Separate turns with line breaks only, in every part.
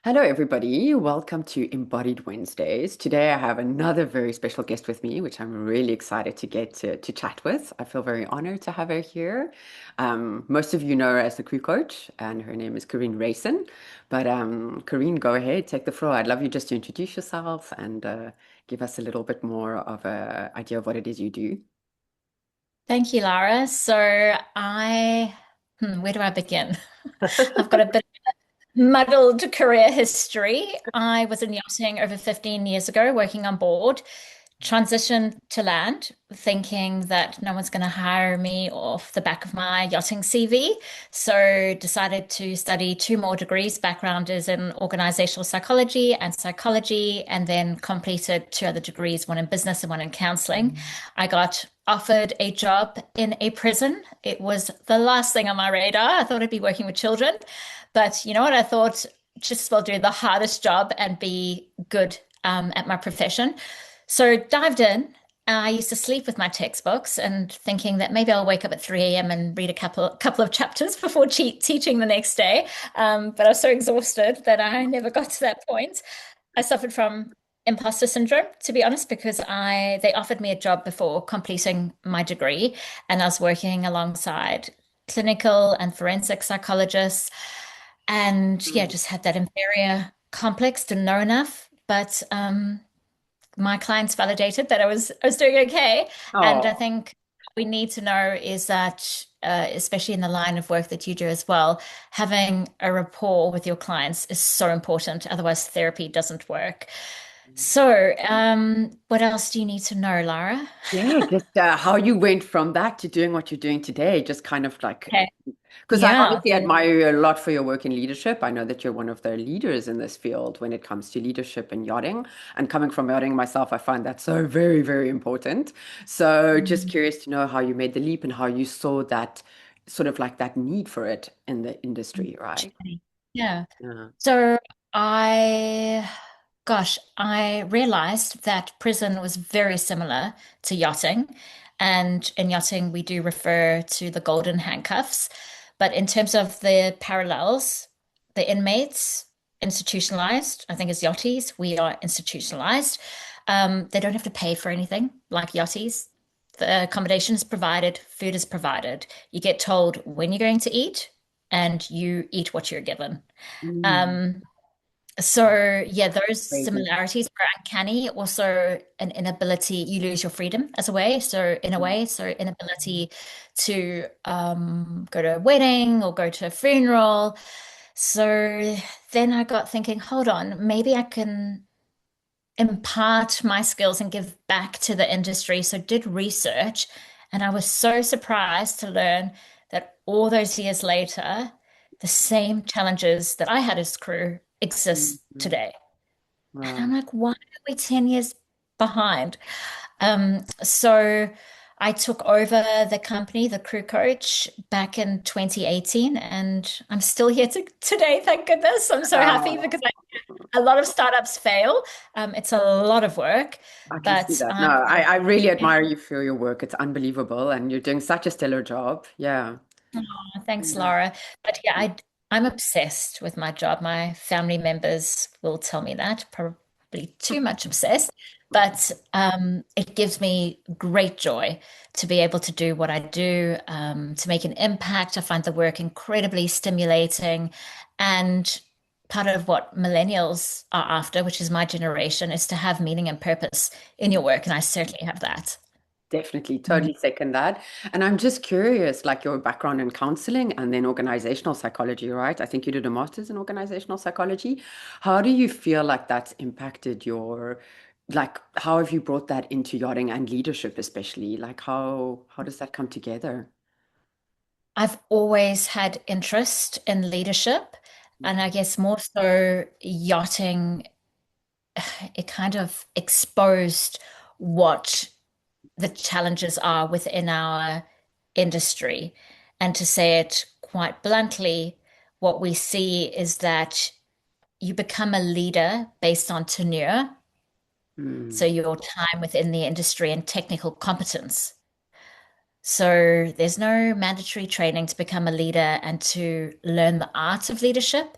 Hello, everybody. Welcome to Embodied Wednesdays. Today, I have another very special guest with me, which I'm really excited to get to chat with. I feel very honored to have her here. Most of you know her as the crew coach, and her name is Karine Rayson. But Karine, go ahead, take the floor. I'd love you just to introduce yourself and give us a little bit more of an idea of what it is you do.
Thank you, Lara. Where do I begin? I've got a bit muddled career history. I was in yachting over 15 years ago, working on board, transitioned to land, thinking that no one's going to hire me off the back of my yachting CV. So decided to study two more degrees. Background is in organizational psychology, and then completed two other degrees, one in business and one in counseling. I got offered a job in a prison. It was the last thing on my radar. I thought I'd be working with children, but you know what? I thought just as well do the hardest job and be good at my profession. So dived in. I used to sleep with my textbooks and thinking that maybe I'll wake up at 3 a.m. and read a couple of chapters before teaching the next day. But I was so exhausted that I never got to that point. I suffered from imposter syndrome, to be honest, because I they offered me a job before completing my degree, and I was working alongside clinical and forensic psychologists, and yeah,
Mm.
just had that inferior complex, didn't know enough. But my clients validated that I was doing okay. And I
Oh.
think we need to know is that, especially in the line of work that you do as well, having a rapport with your clients is so important. Otherwise, therapy doesn't work. So, what else do you need to know, Lara?
Yeah, just how you went from that to doing what you're doing today, just kind of like,
Okay.
because I
Yeah.
obviously admire you a lot for your work in leadership. I know that you're one of the leaders in this field when it comes to leadership and yachting. And coming from yachting myself, I find that so very, very important. So just
Mm,
curious to know how you made the leap and how you saw that sort of like that need for it in the industry, right?
journey. Yeah.
Yeah.
So I, I realized that prison was very similar to yachting. And in yachting, we do refer to the golden handcuffs. But in terms of the parallels, the inmates institutionalized, I think as yachties, we are institutionalized. They don't have to pay for anything like yachties. The accommodation is provided, food is provided. You get told when you're going to eat, and you eat what you're given.
Mm,
Um, so yeah, those
crazy.
similarities are uncanny. Also, an inability, you lose your freedom as a way. So in a way, so inability to go to a wedding or go to a funeral. So then I got thinking, hold on, maybe I can impart my skills and give back to the industry. So did research, and I was so surprised to learn that all those years later, the same challenges that I had as crew
Mm,
exist
mm.
today. And I'm
Wow.
like, why are we 10 years behind? So I took over the company, the crew coach, back in 2018, and I'm still here today, thank goodness. I'm so happy
Oh,
because a lot of startups fail. It's a lot of work,
I can see
but
that. No, I really admire you for your work. It's unbelievable, and you're doing such a stellar job. Yeah.
thanks,
Yeah.
Laura. But yeah, I'm obsessed with my job. My family members will tell me that, probably too much obsessed, but it gives me great joy to be able to do what I do, to make an impact. I find the work incredibly stimulating, and part of what millennials are after, which is my generation, is to have meaning and purpose in your work, and I certainly have that.
Definitely,
Mm.
totally second that. And I'm just curious, like your background in counseling and then organizational psychology, right? I think you did a master's in organizational psychology. How do you feel like that's impacted like, how have you brought that into yachting and leadership, especially? Like, how does that come together?
I've always had interest in leadership, and I guess more so yachting, it kind of exposed what the challenges are within our industry. And to say it quite bluntly, what we see is that you become a leader based on tenure, so
Mm,
your time within the industry and technical competence. So there's no mandatory training to become a leader and to learn the art of leadership.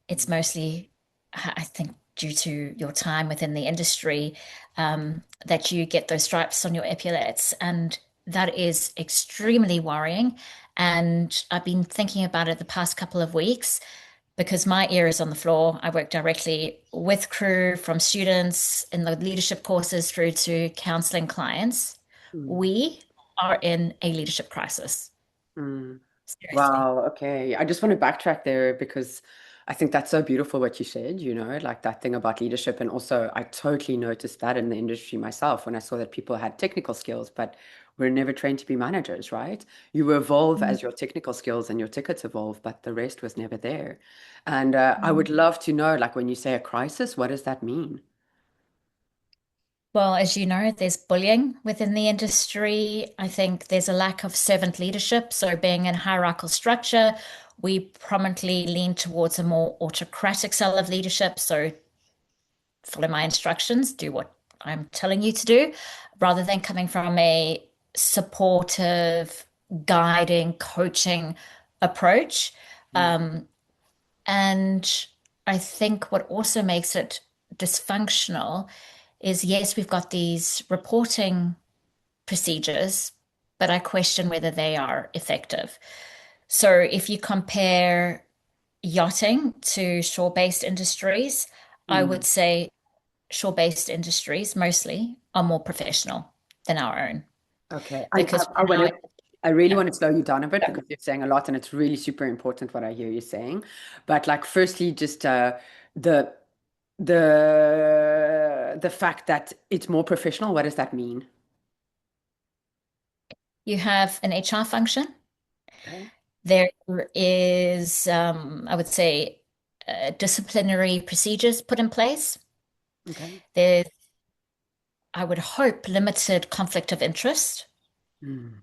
It's mostly I think due to your time within the industry, that you get those stripes on your epaulets. And that is extremely worrying. And I've been thinking about it the past couple of weeks because my ear is on the floor. I work directly with crew, from students in the leadership courses through to counseling clients.
Mm.
We are in a leadership crisis.
Mm.
Seriously.
Wow. Okay. I just want to backtrack there because I think that's so beautiful what you said, like that thing about leadership. And also, I totally noticed that in the industry myself when I saw that people had technical skills, but we're never trained to be managers, right? You evolve as your technical skills and your tickets evolve, but the rest was never there. And I would love to know, like, when you say a crisis, what does that mean?
Well, as you know, there's bullying within the industry. I think there's a lack of servant leadership. So, being in hierarchical structure, we prominently lean towards a more autocratic style of leadership. So, follow my instructions, do what I'm telling you to do, rather than coming from a supportive, guiding, coaching approach.
Mm.
And I think what also makes it dysfunctional is yes, we've got these reporting procedures, but I question whether they are effective. So if you compare yachting to shore-based industries, I would
Mm.
say shore-based industries mostly are more professional than our own
Okay.
because
I want
now,
to, I really
yeah,
want to slow you down a bit
yeah.
because you're saying a lot and it's really super important what I hear you saying. But like, firstly, just the the fact that it's more professional, what does that mean?
You have an HR function.
Okay.
There is, I would say, disciplinary procedures put in place.
Okay.
There's, I would hope, limited conflict of interest.
Mm.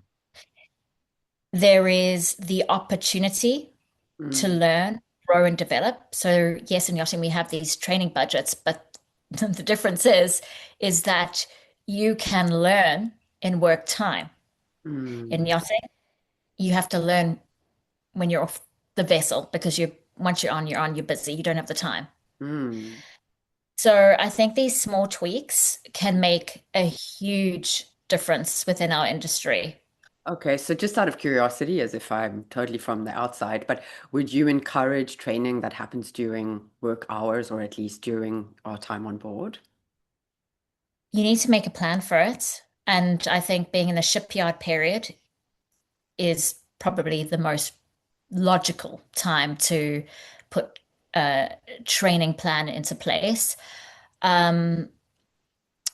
There is the opportunity to
Mm.
learn, grow, and develop. So, yes, in yachting, we have these training budgets, but the difference is that you can learn in work time. In
Mm.
yachting, you have to learn when you're off the vessel because once you're on, you're busy. You don't have the time.
Mm.
So I think these small tweaks can make a huge difference within our industry.
Okay, so just out of curiosity, as if I'm totally from the outside, but would you encourage training that happens during work hours or at least during our time on board?
You need to make a plan for it. And I think being in the shipyard period is probably the most logical time to put a training plan into place. Um,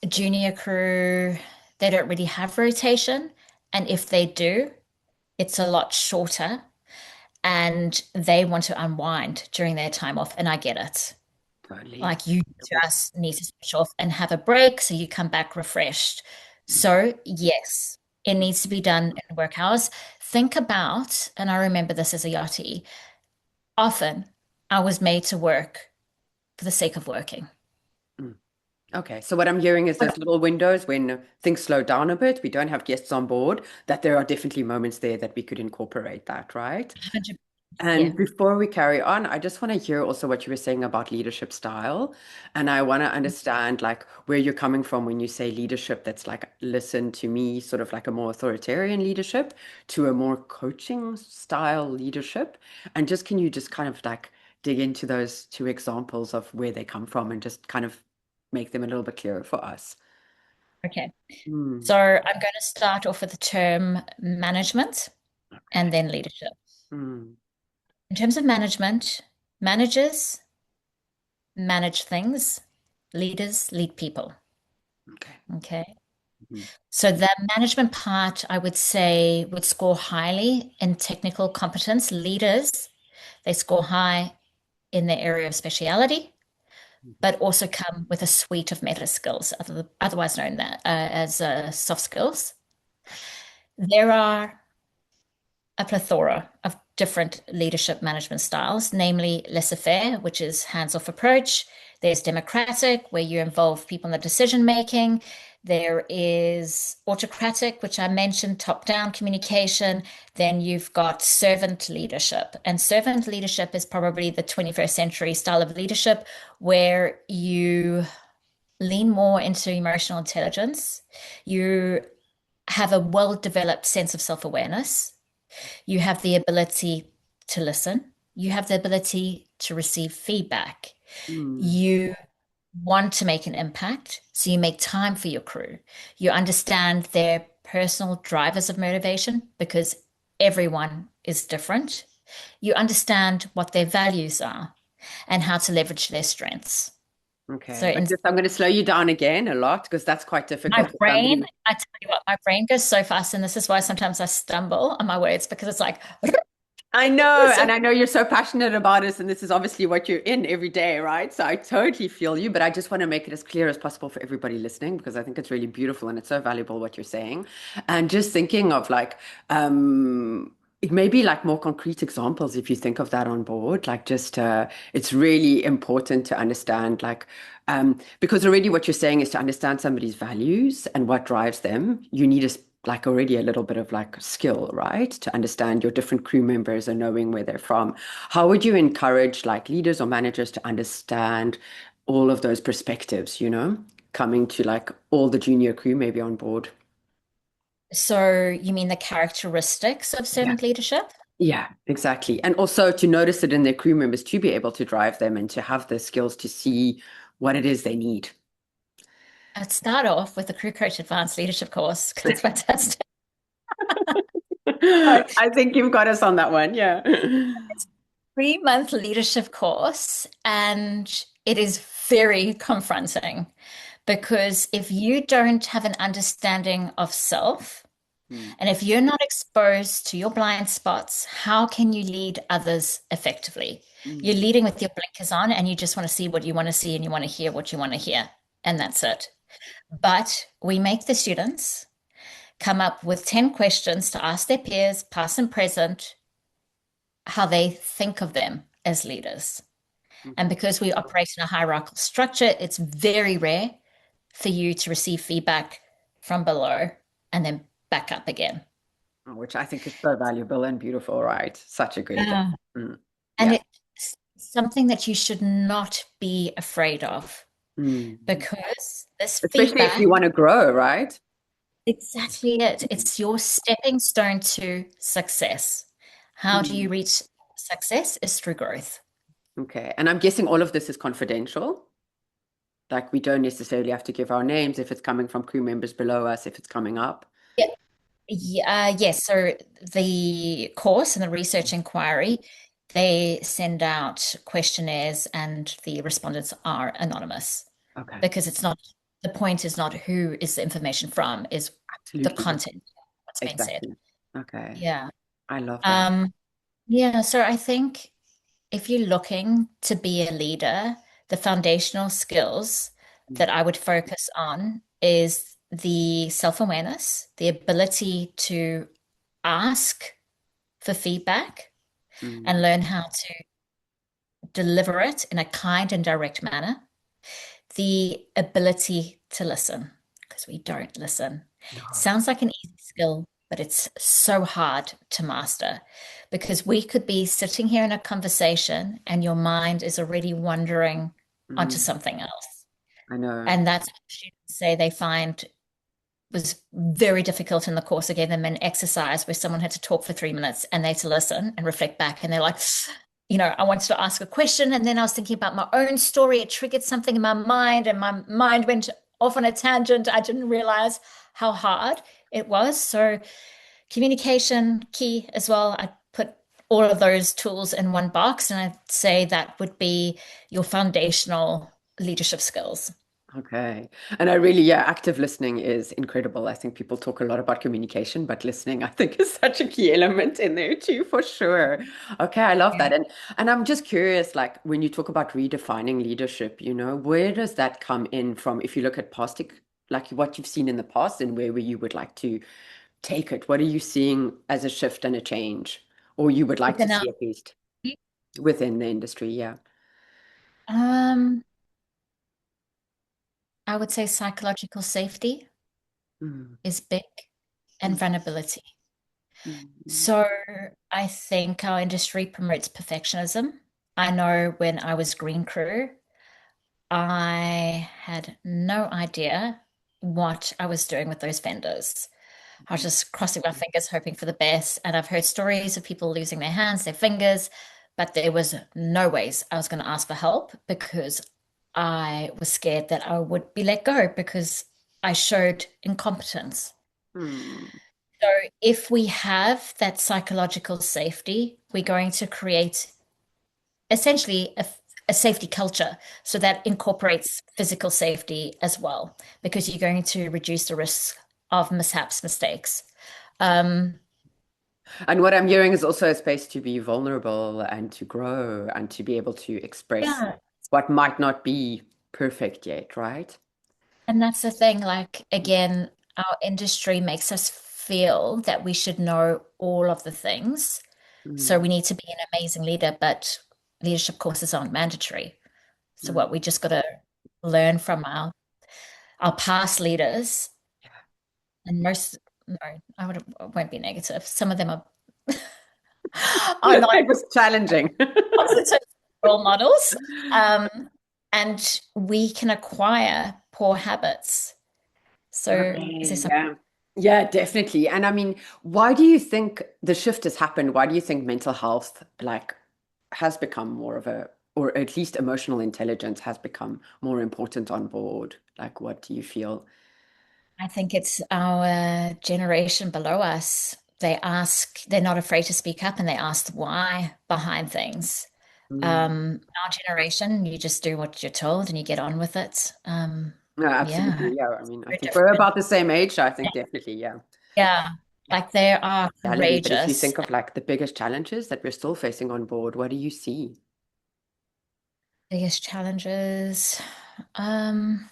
Junior crew, they don't really have rotation. And if they do, it's a lot shorter and they want to unwind during their time off. And I get it.
Totally.
Like you just need to switch off and have a break so you come back refreshed.
Mm.
So, yes, it needs to be done in work hours. Think about, and I remember this as a yachty, often I was made to work for the sake of working.
Mm. Okay, so what I'm hearing is those little windows when things slow down a bit, we don't have guests on board, that there are definitely moments there that we could incorporate that, right?
100.
And
Yeah.
before we carry on, I just want to hear also what you were saying about leadership style. And I want to understand like where you're coming from when you say leadership that's like, listen to me, sort of like a more authoritarian leadership to a more coaching style leadership. And just can you just kind of like dig into those two examples of where they come from and just kind of make them a little bit clearer for us?
Okay.
Mm.
So I'm going to start off with the term management and
Okay.
then leadership.
Mm.
In terms of management, managers manage things, leaders lead people.
Okay.
Okay.
Mhm.
So the management part, I would say, would score highly in technical competence. Leaders, they score high in the area of speciality,
Mhm.
but also come with a suite of meta skills, otherwise known as soft skills. There are a plethora of different leadership management styles, namely laissez-faire, which is hands-off approach. There's democratic, where you involve people in the decision making. There is autocratic, which I mentioned, top-down communication. Then you've got servant leadership. And servant leadership is probably the 21st century style of leadership where you lean more into emotional intelligence. You have a well-developed sense of self-awareness. You have the ability to listen. You have the ability to receive feedback.
Mm.
You want to make an impact, so you make time for your crew. You understand their personal drivers of motivation because everyone is different. You understand what their values are and how to leverage their strengths. So
Okay, but
in
just I'm going to slow you down again a lot because that's quite
my
difficult for
brain,
somebody.
I tell you what, my brain goes so fast, and this is why sometimes I stumble on my words because it's like,
I know,
so
and I know you're so passionate about this, and this is obviously what you're in every day, right? So I totally feel you, but I just want to make it as clear as possible for everybody listening because I think it's really beautiful and it's so valuable what you're saying. And just thinking of like, it may be like more concrete examples if you think of that on board, like just it's really important to understand like because already what you're saying is to understand somebody's values and what drives them. You need a like already a little bit of like skill, right? To understand your different crew members and knowing where they're from. How would you encourage like leaders or managers to understand all of those perspectives, coming to like all the junior crew maybe on board?
so you mean the characteristics of
Yeah.
servant leadership?
Yeah, exactly. And also to notice it in their crew members to be able to drive them and to have the skills to see what it is they need.
I'd start off with the Crew Coach Advanced Leadership course because it's fantastic. So,
I think you've got us on that one. Yeah.
3-month leadership course, and it is very confronting because if you don't have an understanding of self,
Mm,
and if you're not exposed to your blind spots, how can you lead others effectively? You're
mm,
leading with your blinkers on, and you just want to see what you want to see, and you want to hear what you want to hear, and that's it. But we make the students come up with 10 questions to ask their peers, past and present, how they think of them as leaders. And
okay.
because we operate in a hierarchical structure, it's very rare for you to receive feedback from below and then back up again.
Which I think is so valuable and beautiful, right? Such a great thing.
Yeah.
Mm,
And
yeah.
it's something that you should not be afraid of
Mm.
because this
Especially if
feedback,
you want to grow, right?
exactly it. It's your stepping stone to success. How do you
Mm.
reach success? Is through growth.
Okay. And I'm guessing all of this is confidential. Like we don't necessarily have to give our names if it's coming from crew members below us, if it's coming up.
Yeah. Yeah, yes. So the course and the research inquiry, they send out questionnaires and the respondents are anonymous
Okay.
because it's not, the point is not who is the information from, is the
Absolutely.
content, what's being said.
Exactly. Okay.
Yeah.
I love that.
Um, yeah, so I think if you're looking to be a leader, the foundational skills that I would focus on is the self-awareness, the ability to ask for feedback and
Mm.
learn how to deliver it in a kind and direct manner, the ability to listen, because we don't listen.
No.
Sounds like an easy skill, but it's so hard to master because we could be sitting here in a conversation and your mind is already wandering onto
Mm.
something else.
I know.
And that's what students say they find was very difficult in the course. I gave them an exercise where someone had to talk for 3 minutes and they had to listen and reflect back. And they're like, I wanted to ask a question. And then I was thinking about my own story. It triggered something in my mind, and my mind went off on a tangent. I didn't realize how hard it was. So, communication key as well. I put all of those tools in one box, and I'd say that would be your foundational leadership skills.
Okay. And I really, yeah, active listening is incredible. I think people talk a lot about communication, but listening, I think, is such a key element in there too, for sure. Okay, I love that. And I'm just curious, like when you talk about redefining leadership, where does that come in from if you look at past, like what you've seen in the past and where you would like to take it? What are you seeing as a shift and a change? Or you would like to
Within our
see at least within the industry? Yeah.
um, I would say psychological safety.
Mm,
is big and
mm,
vulnerability.
mm,
So I think our industry promotes perfectionism. I know when I was green crew, I had no idea what I was doing with those vendors. I was just crossing my fingers, hoping for the best. And I've heard stories of people losing their hands, their fingers, but there was no ways I was going to ask for help because I was scared that I would be let go because I showed incompetence.
mm,
So if we have that psychological safety, we're going to create essentially a safety culture. So that incorporates physical safety as well, because you're going to reduce the risk of mishaps, mistakes. Um,
And what I'm hearing is also a space to be vulnerable and to grow and to be able to express
yeah,
what might not be perfect yet, right?
and that's the thing. Like, again, our industry makes us feel that we should know all of the things. So
Mm,
we need to be an amazing leader, but leadership courses aren't mandatory. So
mm.
what we just got to learn from our past leaders, and most, no, I won't be negative. Some of them are not
It was challenging.
positive role models. Um, and we can acquire poor habits. So is there
Okay,
something?
yeah. Yeah, definitely. And I mean, why do you think the shift has happened? Why do you think mental health like has become more of a, or at least emotional intelligence has become more important on board? Like, what do you feel?
I think it's our generation below us. They're not afraid to speak up and they ask the why behind things.
Mm.
Our generation, you just do what you're told and you get on with it.
No,
Yeah,
absolutely. Yeah. I mean, I
very
think we're
different.
about the same age. So I think definitely, yeah.
Yeah, like they are
Reality. But if you
courageous.
think of like the biggest challenges that we're still facing on board, what do you see?
Biggest challenges. Um,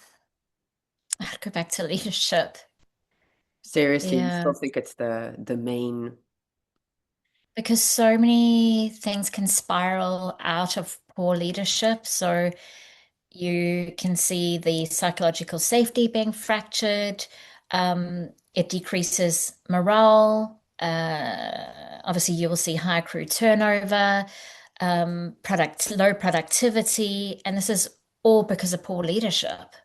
I'd go back to leadership.
Seriously, you
Yeah,
still think it's the main.
because so many things can spiral out of poor leadership. So you can see the psychological safety being fractured. It decreases morale. Obviously, you will see high crew turnover, low productivity, and this is all because of poor leadership.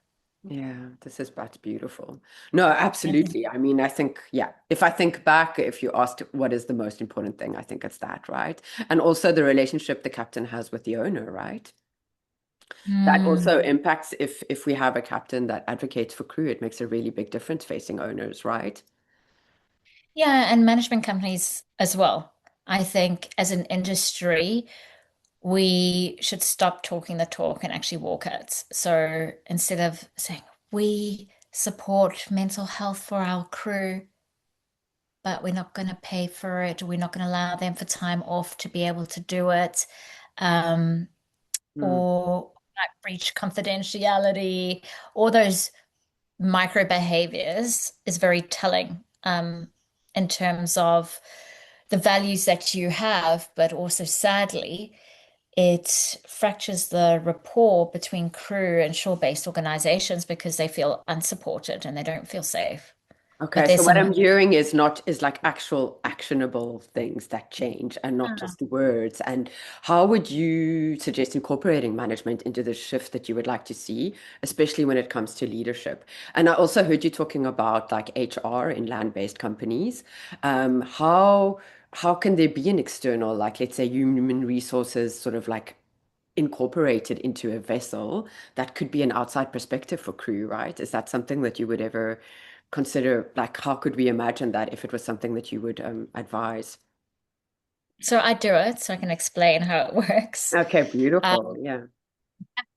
Yeah, that's beautiful. No, absolutely. I mean, I think, yeah, if I think back, if you asked what is the most important thing, I think it's that, right? And also the relationship the captain has with the owner, right? That
Mm.
also impacts if we have a captain that advocates for crew, it makes a really big difference facing owners, right?
Yeah, and management companies as well. I think as an industry, we should stop talking the talk and actually walk it. So instead of saying we support mental health for our crew, but we're not going to pay for it, we're not going to allow them for time off to be able to do it, um,
Mm.
or like breach confidentiality, all those micro behaviors is very telling in terms of the values that you have, but also sadly, it fractures the rapport between crew and shore-based organizations because they feel unsupported and they don't feel safe. But
Okay,
there's
so what
some,
I'm hearing is not is like actual actionable things that change and not
yeah.
just words. And how would you suggest incorporating management into the shift that you would like to see, especially when it comes to leadership? And I also heard you talking about like HR in land-based companies. How can there be an external, like let's say human resources sort of like incorporated into a vessel that could be an outside perspective for crew, right? Is that something that you would ever consider? Like, how could we imagine that if it was something that you would advise?
So I do it so I can explain how it works.
Okay,
Uh,
beautiful. Yeah.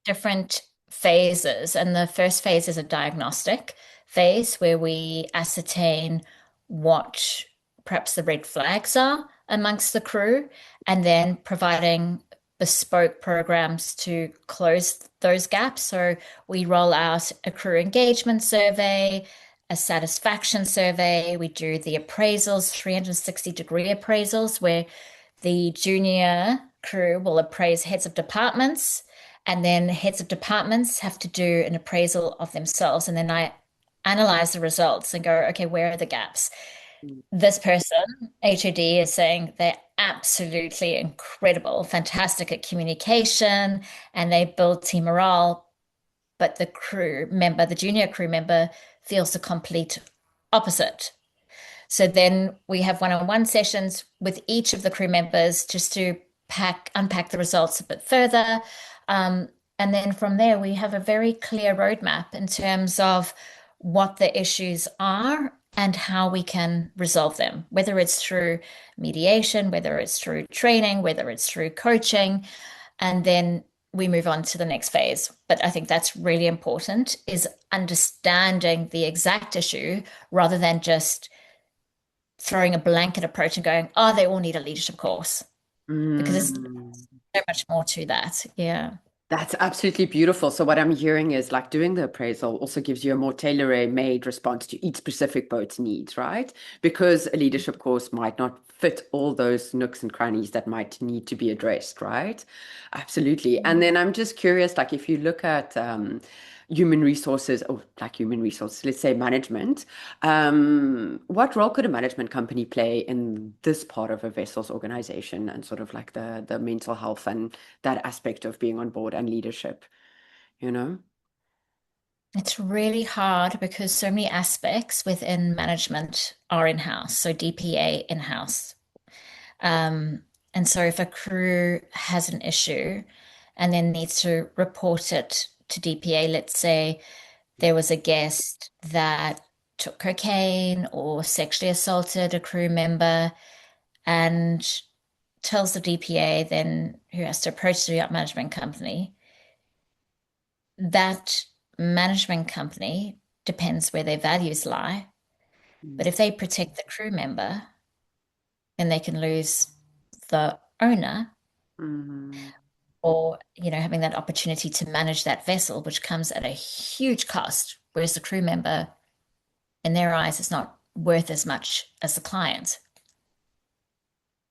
Different phases, and the first phase is a diagnostic phase where we ascertain what perhaps the red flags are amongst the crew, and then providing bespoke programs to close those gaps. So we roll out a crew engagement survey, a satisfaction survey. We do the appraisals, 360-degree appraisals, where the junior crew will appraise heads of departments, and then heads of departments have to do an appraisal of themselves. And then I analyze the results and go, okay, where are the gaps?
Mm,
This person, HOD, is saying they're absolutely incredible, fantastic at communication, and they build team morale. But the crew member, the junior crew member, feels the complete opposite. So then we have one-on-one sessions with each of the crew members just to unpack the results a bit further. Um, and then from there, we have a very clear roadmap in terms of what the issues are and how we can resolve them, whether it's through mediation, whether it's through training, whether it's through coaching, and then we move on to the next phase. But I think that's really important is understanding the exact issue rather than just throwing a blanket approach and going, oh, they all need a leadership course because there's
mm.
so much more to that. Yeah.
That's absolutely beautiful. So what I'm hearing is like doing the appraisal also gives you a more tailor-made response to each specific boat's needs, right? Because a leadership course might not fit all those nooks and crannies that might need to be addressed, right? Absolutely. And then I'm just curious, like if you look at human resources or like human resources, let's say management, what role could a management company play in this part of a vessel's organization and sort of like the mental health and that aspect of being on board and leadership, you know?
It's really hard because so many aspects within management are in-house, so DPA in-house. Um, and so if a crew has an issue and then needs to report it to DPA, let's say there was a guest that took cocaine or sexually assaulted a crew member and tells the DPA then who has to approach the yacht management company. That management company depends where their values lie. But if they protect the crew member, then they can lose the owner
Mm-hmm.
or, having that opportunity to manage that vessel, which comes at a huge cost, whereas the crew member, in their eyes, is not worth as much as the client.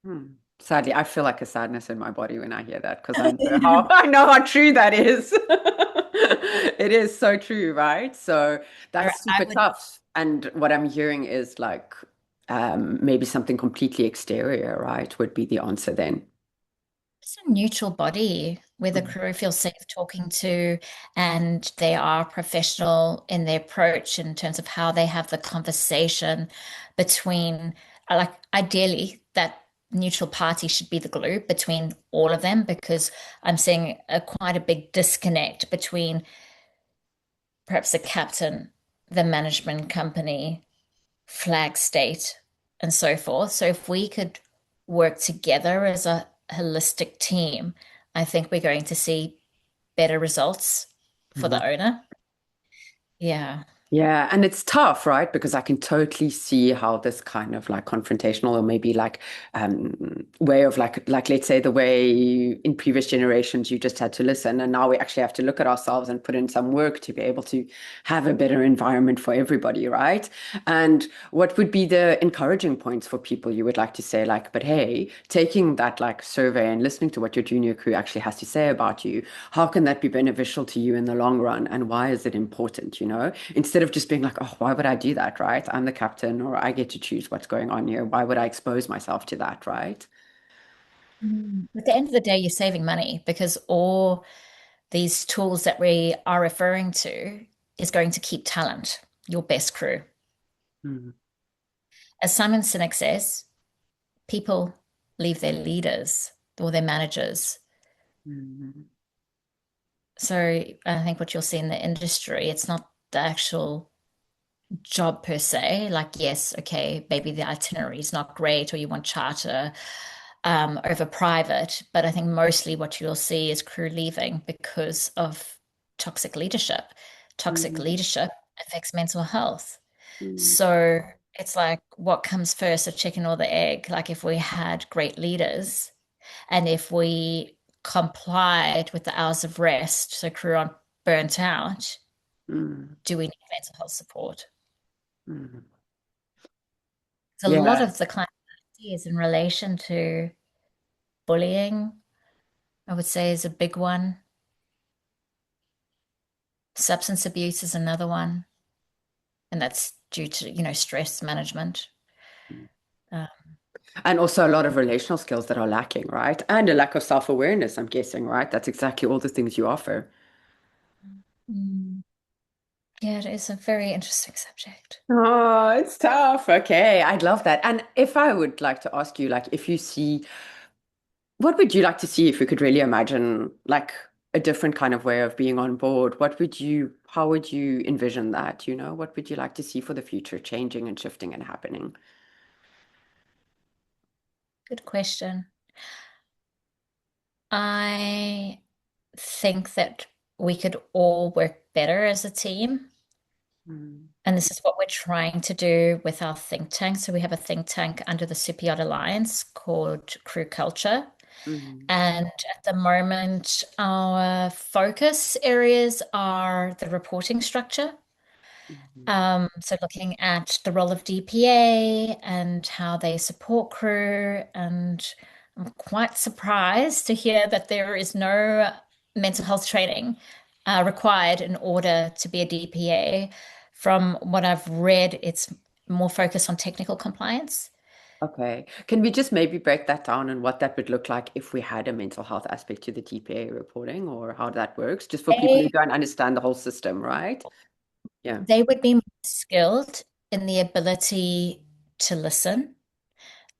Hmm. Sadly, I feel like a sadness in my body when I hear that because I know how I know how true that is. It is so true, right? So that's
I
super
would
tough. And what I'm hearing is like maybe something completely exterior, right, would be the answer then.
It's a neutral body where the crew feels safe talking to and they are professional in their approach in terms of how they have the conversation between, like, ideally, that neutral party should be the glue between all of them because I'm seeing quite a big disconnect between perhaps the captain, the management company, flag state, and so forth. So if we could work together as a holistic team, I think we're going to see better results for
Mhm.
the owner. Yeah.
Yeah, and it's tough, right? Because I can totally see how this kind of like confrontational or maybe like way of like let's say the way in previous generations you just had to listen and now we actually have to look at ourselves and put in some work to be able to have a better environment for everybody, right? And what would be the encouraging points for people you would like to say like, but hey, taking that like survey and listening to what your junior crew actually has to say about you, how can that be beneficial to you in the long run and why is it important, you know? Instead of just being like, oh, why would I do that, right? I'm the captain or I get to choose what's going on here. Why would I expose myself to that, right?
At the end of the day, you're saving money because all these tools that we are referring to is going to keep talent, your best crew.
Mm,
As Simon Sinek says, people leave their leaders or their managers.
mm,
So I think what you'll see in the industry, it's not the actual job per se. Like, yes, okay, maybe the itinerary is not great or you want charter over private, but I think mostly what you'll see is crew leaving because of toxic leadership. Toxic
mm,
leadership affects mental health.
mm,
So it's like what comes first, the chicken or the egg? Like if we had great leaders and if we complied with the hours of rest, so crew aren't burnt out,
mm,
do we need mental health support?
mm.
So a lot
Yeah.
of the client is in relation to bullying, I would say is a big one. Substance abuse is another one. and that's due to, stress management. Uh,
And also a lot of relational skills that are lacking, right? And a lack of self-awareness, I'm guessing, right? That's exactly all the things you offer.
mm, yeah, it is a very interesting subject.
Oh, it's tough. Okay, I'd love that. And if I would like to ask you, like, if you see, what would you like to see if we could really imagine, like, a different kind of way of being on board? How would you envision that? What would you like to see for the future changing and shifting and happening?
Good question. I think that we could all work better as a team.
Mm,
And this is what we're trying to do with our think tank. So we have a think tank under the Super Yacht Alliance called Crew Culture.
mm,
And at the moment, our focus areas are the reporting structure.
mm.
So looking at the role of DPA and how they support crew. And I'm quite surprised to hear that there is no mental health training required in order to be a DPA. From what I've read, it's more focused on technical compliance.
Okay. Can we just maybe break that down and what that would look like if we had a mental health aspect to the TPA reporting or how that works, just for people who
They
don't understand the whole system, right? Yeah.
they would be more skilled in the ability to listen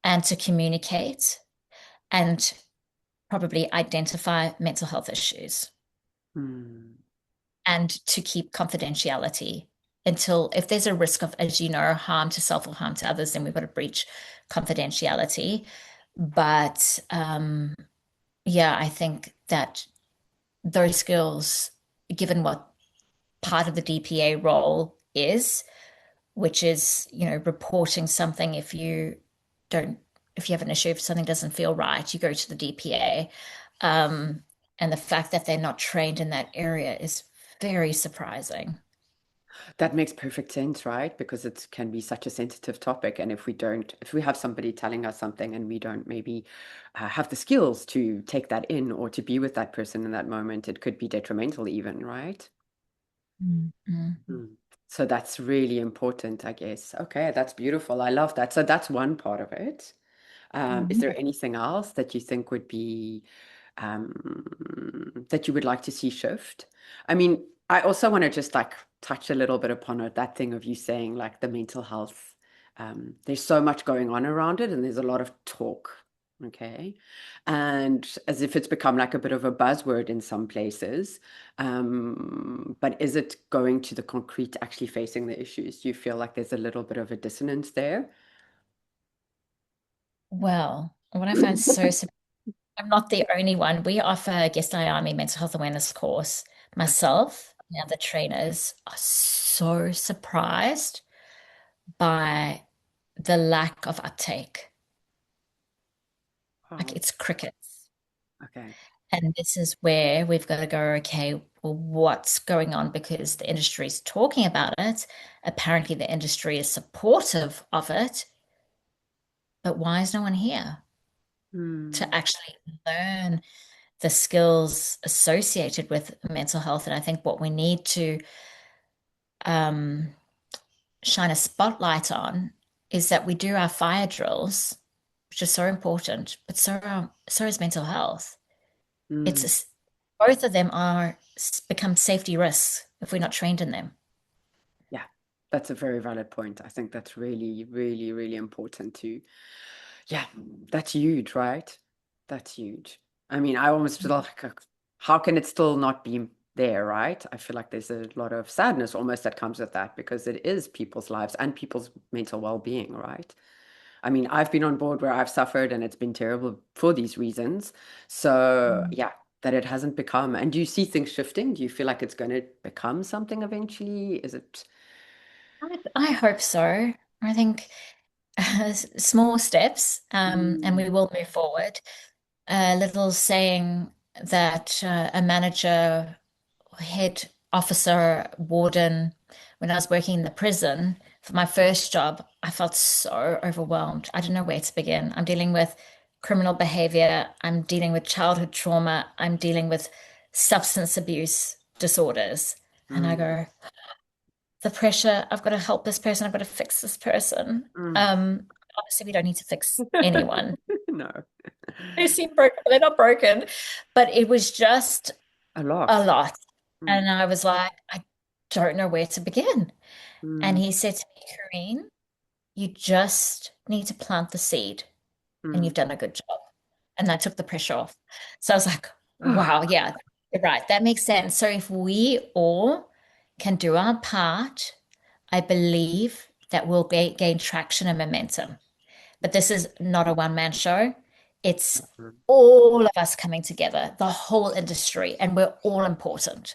and to communicate and probably identify mental health issues
Hmm.
and to keep confidentiality until if there's a risk of, as you know, harm to self or harm to others, then we've got to breach confidentiality. But yeah, I think that those skills, given what part of the DPA role is, which is, reporting something don't, if you have an issue, if something doesn't feel right, you go to the DPA. Um, and the fact that they're not trained in that area is very surprising.
That makes perfect sense, right? Because it can be such a sensitive topic. And if we have somebody telling us something and we don't maybe have the skills to take that in or to be with that person in that moment, it could be detrimental even, right?
Mm-hmm.
Mm. So that's really important, I guess. Okay, that's beautiful. I love that. So that's one part of it. Is
Mhm.
there anything else that you think would be that you would like to see shift? I mean, I also want to just like touch a little bit upon it, that thing of you saying like the mental health. There's so much going on around it, and there's a lot of talk. Okay. And as if it's become like a bit of a buzzword in some places. But is it going to the concrete, actually facing the issues? Do you feel like there's a little bit of a dissonance there?
Well, what I find I'm not the only one. We offer a guest IAMI mental health awareness course. Myself and other trainers are so surprised by the lack of uptake. Like
Wow.
it's crickets.
Okay.
And this is where we've got to go, okay, well, what's going on? Because the industry is talking about it. Apparently, the industry is supportive of it, but why is no one here to
Hmm.
actually learn the skills associated with mental health? And I think what we need to um, shine a spotlight on is that we do our fire drills, which is so important, but so is mental health.
Hmm.
It's both of them are become safety risks if we're not trained in them.
Yeah, that's a very valid point. I think that's really, really, really important too. Yeah, that's huge, right? That's huge. I mean, I almost feel like, how can it still not be there, right? I feel like there's a lot of sadness almost that comes with that because it is people's lives and people's mental well-being, right? I mean, I've been on board where I've suffered and it's been terrible for these reasons. So,
Mm.
yeah, that it hasn't become. And do you see things shifting? Do you feel like it's going to become something eventually? Is it?
I hope so. I think small steps, and we
Mm,
will move forward. A little saying that a manager, head officer, warden, when I was working in the prison for my first job, I felt so overwhelmed. I didn't know where to begin. I'm dealing with criminal behavior, I'm dealing with childhood trauma, I'm dealing with substance abuse disorders. And I
mm,
go, the pressure, I've got to help this person, I've got to fix this person.
Mm.
Honestly, we don't need to fix anyone.
No,
They seem broken, but they're not broken. But it was just
a
a
lot.
lot.
Mm.
And I was like, I don't know where to begin. And
Mm.
he said to me, Karine, you just need to plant the seed and
Mm.
you've done a good job. And that took the pressure off. So I was like, wow, yeah, you're right. That makes sense. So if we all can do our part, I believe that we'll gain traction and momentum. But this is not a one-man show. It's all of us coming together, the whole industry, and we're all important.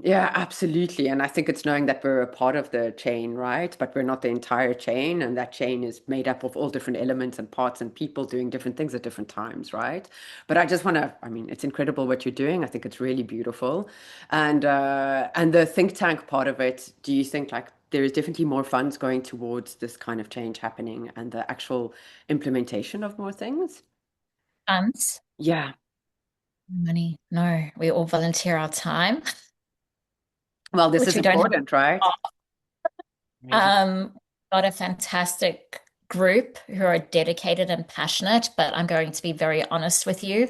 Yeah, absolutely. And I think it's knowing that we're a part of the chain, right? But we're not the entire chain. And that chain is made up of all different elements and parts and people doing different things at different times, right? But I just want to, I mean, it's incredible what you're doing. I think it's really beautiful. And the think tank part of it, do you think like there is definitely more funds going towards this kind of change happening and the actual implementation of more things?
Funds,
Yeah.
money, no, we all volunteer our time,
Well, this
which
is
we don't have.
important, right? Amazing.
Got a fantastic group who are dedicated and passionate, but I'm going to be very honest with you.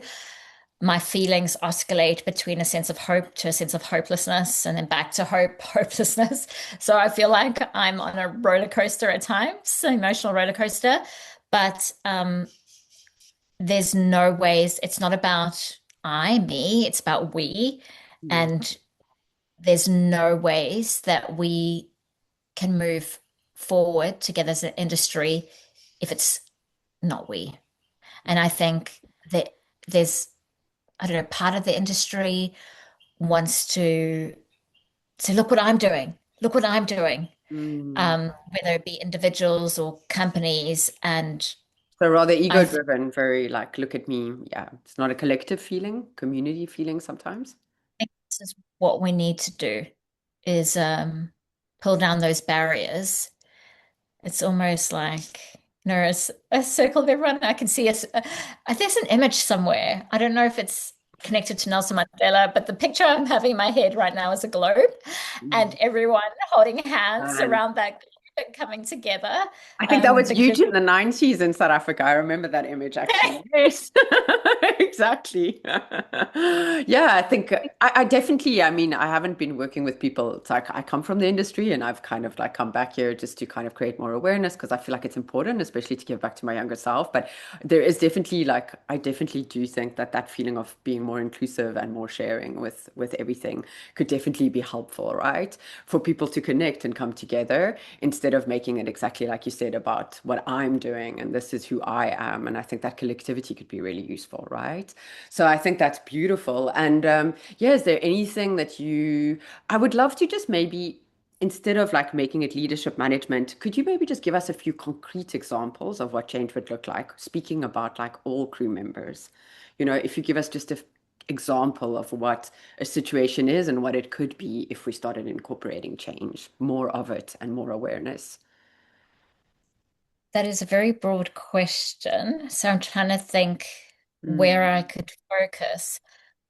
My feelings oscillate between a sense of hope to a sense of hopelessness and then back to hope, hopelessness. So I feel like I'm on a roller coaster at times, an emotional roller coaster. But there's no ways, it's not about me, it's about we.
Mm.
And there's no ways that we can move forward together as an industry if it's not we. And I think that there's, I don't know, part of the industry wants to say, look what I'm doing, look what I'm doing,
Mm.
whether it be individuals or companies. And
So rather
I think
ego-driven, very like, look at me. Yeah, it's not a collective feeling, community feeling sometimes.
this is what we need to do is pull down those barriers. It's almost like, a circle of everyone. I can see us. There's an image somewhere. I don't know if it's connected to Nelson Mandela, but the picture I'm having in my head right now is a globe and
Mm.
everyone holding hands
And
around that globe and coming together.
I think that was
Because
huge in the 90s in South Africa. I remember that image actually. Yes, exactly. Yeah, I think I definitely, I mean, I haven't been working with people. It's like I come from the industry and I've kind of like come back here just to kind of create more awareness because I feel like it's important, especially to give back to my younger self. But there is definitely like, I definitely do think that that feeling of being more inclusive and more sharing with everything could definitely be helpful, right? For people to connect and come together instead of making it exactly like you said about what I'm doing and this is who I am. And I think that collectivity could be really useful, right? So I think that's beautiful. And yeah, is there anything that I would love to just maybe, instead of like making it leadership management, could you maybe just give us a few concrete examples of what change would look like, speaking about like all crew members? You know, if you give us just a example of what a situation is and what it could be if we started incorporating change, more of it and more awareness.
that is a very broad question. So I'm trying to think where I
Mm.
could focus.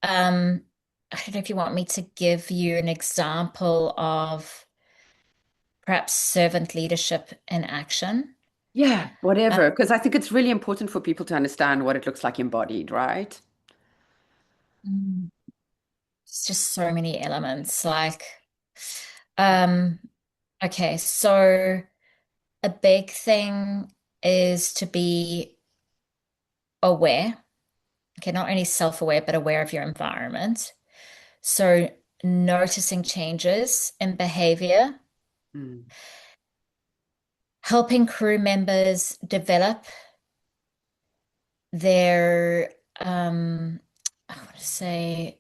Um, I don't know if you want me to give you an example of perhaps servant leadership in action.
Yeah,
Uh,
whatever. Because I think it's really important for people to understand what it looks like embodied, right?
mm, it's just so many elements. Like, um, okay, so a big thing is to be aware. Okay, not only self-aware, but aware of your environment. So noticing changes in behavior,
Mm.
helping crew members develop their, I want to say,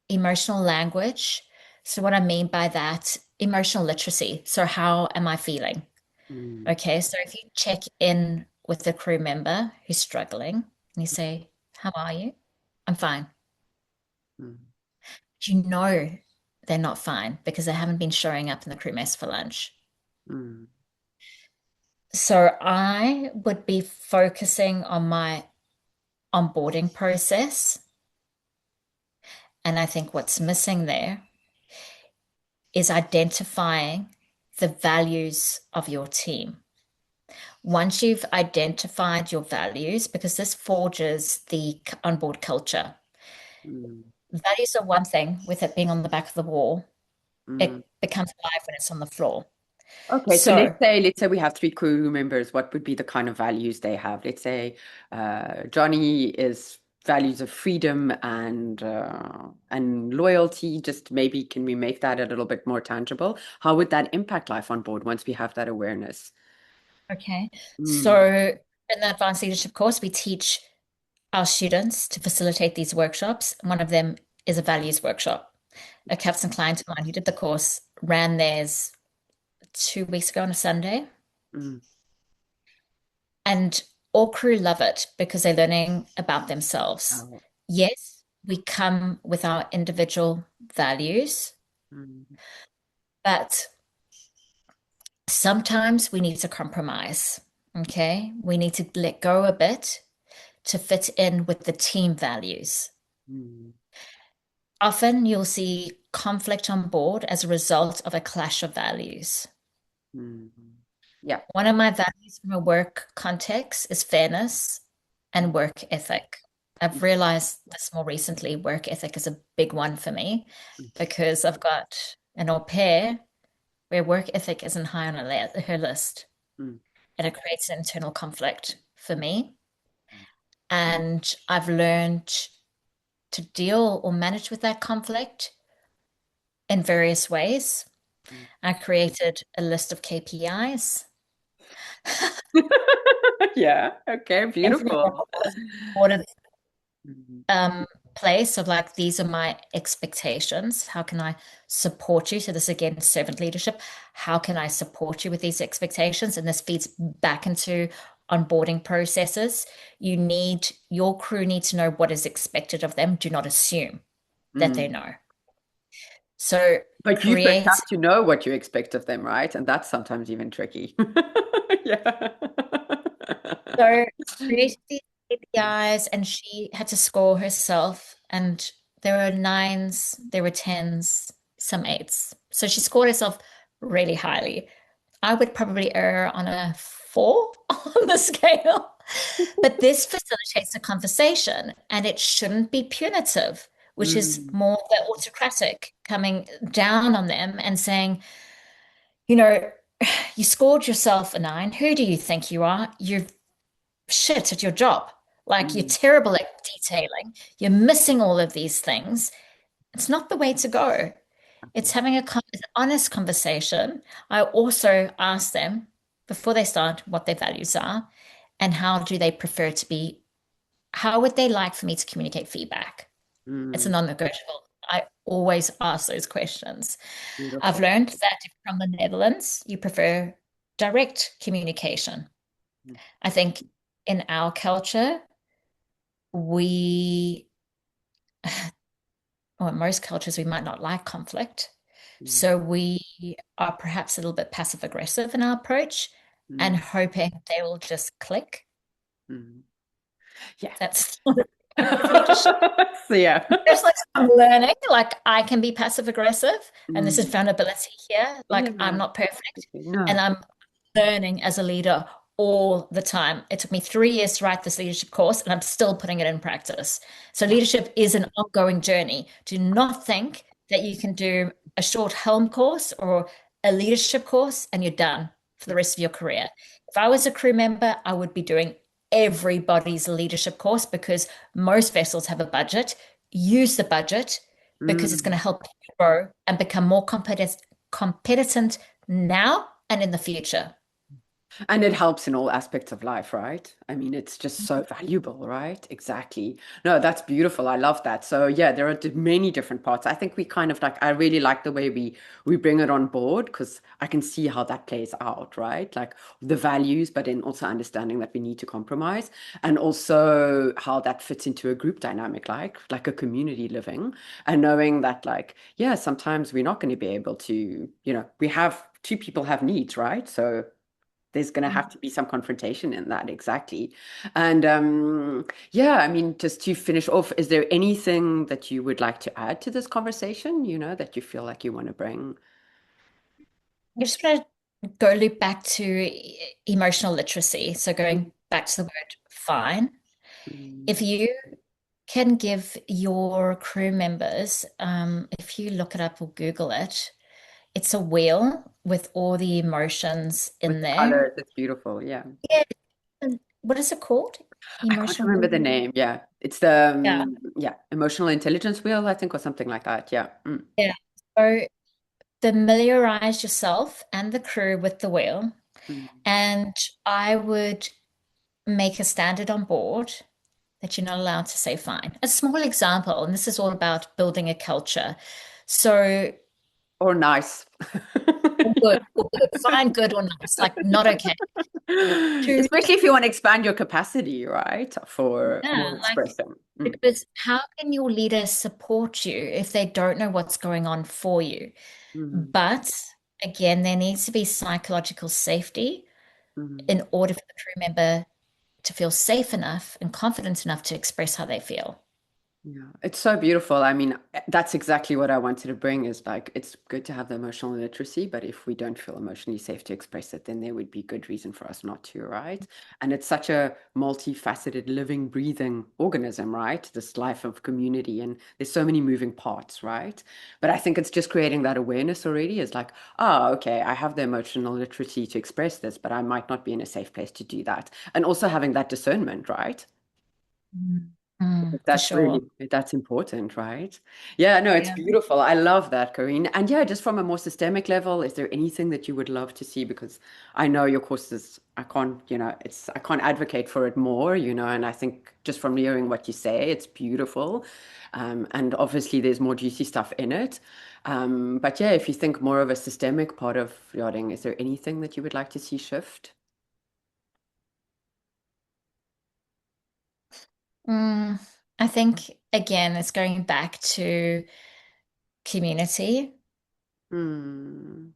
emotional language. So, what I mean by that, emotional literacy. So, how am I feeling?
Mm.
Okay, so if you check in with the crew member who's struggling and you say, how are you? I'm fine.
Mm.
You know they're not fine because they haven't been showing up in the crew mess for lunch.
Mm.
So, I would be focusing on my onboarding process. And I think what's missing there is identifying the values of your team. Once you've identified your values, because this forges the onboard culture.
Mm,
Values are one thing with it being on the back of the wall.
mm.
It becomes alive when it's on the floor.
Okay, so
So,
let's say we have three crew members. What would be the kind of values they have? Let's say Johnny is values of freedom and loyalty. Just maybe can we make that a little bit more tangible? How would that impact life on board once we have that awareness?
okay.
Mm,
So in the advanced leadership course, we teach our students to facilitate these workshops. One of them is a values workshop. A captain client of mine who did the course ran theirs 2 weeks ago on a Sunday.
mm,
And all crew love it because they're learning about themselves.
oh,
Yes, we come with our individual values,
mm,
but sometimes we need to compromise. Okay. We need to let go a bit to fit in with the team values.
mm,
Often you'll see conflict on board as a result of a clash of values.
mm. Yeah.
One of my values from a work context is fairness and work ethic. I've realized this more recently, work ethic is a big one for me
Mm,
because I've got an au pair where work ethic isn't high on her list,
mm,
and it creates an internal conflict for me. And I've learned to deal or manage with that conflict in various ways.
mm.
I created a list of KPIs.
Yeah. Okay.
And from a
Beautiful.
board
Mm,
um, place of like, these are my expectations. How can I support you? So this again, servant leadership. How can I support you with these expectations? And this feeds back into onboarding processes. Your crew need to know what is expected of them. Do not assume that they
mm.
know. So
But you first
create
have to know what you expect of them, right? And that's sometimes even tricky. Yeah.
So created these KPIs and she had to score herself. And there were nines, there were tens, some eights. So she scored herself really highly. I would probably err on a four on the scale. But this facilitates a conversation and it shouldn't be punitive, which is
Mm,
more the autocratic coming down on them and saying, you know, you scored yourself a nine. Who do you think you are? You're shit at your job. Like you're
mm,
terrible at detailing. You're missing all of these things. It's not the way to go. It's
okay.
having an honest conversation. I also ask them before they start what their values are and how do they prefer to be, how would they like for me to communicate feedback? It's a
Mm,
non-negotiable. I always ask those questions. I've
beautiful.
learned that if from the Netherlands, you prefer direct communication.
Mm,
I think in our culture, we, or in most cultures, we might not like conflict.
mm,
So we are perhaps a little bit passive aggressive in our approach and
mm,
hoping they will just click.
mm. Yeah.
That's not a kind of leadership.
So, yeah.
There's like some learning, like I can be passive aggressive, and this is
Mm,
vulnerability here.
yeah.
Like I'm not perfect, and
No.
I'm learning as a leader all the time. It took me 3 years to write this leadership course, and I'm still putting it in practice. So
Yeah.
leadership is an ongoing journey. Do not think that you can do a short helm course or a leadership course and you're done for the rest of your career. If I was a crew member, I would be doing everybody's leadership course because most vessels have a budget. Use the budget because it's going
Mm.
to help you grow and become more competent now and in the future.
And it helps in all aspects of life, right? I mean, it's just so valuable, right? Exactly. No, that's beautiful. I love that. So yeah, there are many different parts. I think we kind of like, I really like the way we bring it on board because I can see how that plays out, right? Like the values, but then also understanding that we need to compromise and also how that fits into a group dynamic, like a community living and knowing that like, yeah, sometimes we're not going to be able to, we have two people have needs, right? So there's going to have to be some confrontation in that, exactly. And yeah, I mean, just to finish off, is there anything that you would like to add to this conversation, that you feel like you want to bring?
I just want to go loop back to emotional literacy. So going back to the word fine. If
Mm.
you can give your crew members, if you look it up or Google it, it's a wheel with all the emotions
With
in
the
there.
colors, it's beautiful. Yeah.
Yeah. And what is it called?
I can't
Emotional.
remember the name. Yeah. It's the,
Yeah.
yeah, emotional intelligence wheel, I think, or something like that. Yeah. Mm.
Yeah. So familiarize yourself and the crew with the wheel.
Mm.
And I would make a standard on board that you're not allowed to say fine. A small example, and this is all about building a culture. So,
Or nice.
all good, fine, good, or nice, like not okay. To,
Especially if you want to expand your capacity, right? For more
yeah, like,
expression. Mm.
because how can your leaders support you if they don't know what's going on for you?
Mm.
But again, there needs to be psychological safety
Mm.
in order for the crew member to feel safe enough and confident enough to express how they feel.
Yeah, it's so beautiful. I mean, that's exactly what I wanted to bring is like it's good to have the emotional literacy, but if we don't feel emotionally safe to express it, then there would be good reason for us not to, right? And it's such a multifaceted, living, breathing organism, right? This life of community, and there's so many moving parts, right? But I think it's just creating that awareness already is like, oh, okay, I have the emotional literacy to express this, but I might not be in a safe place to do that. And also having that discernment, right?
Mm. For
That's
sure.
really, that's important, right? Yeah, no, it's
Yeah.
beautiful. I love that, Karine. And yeah, just from a more systemic level, is there anything that you would love to see? Because I know your courses, I can't, I can't advocate for it more, and I think just from hearing what you say, it's beautiful. And obviously there's more juicy stuff in it. But yeah, if you think more of a systemic part of yachting, is there anything that you would like to see shift?
Mm, I think again, it's going back to community
Hmm.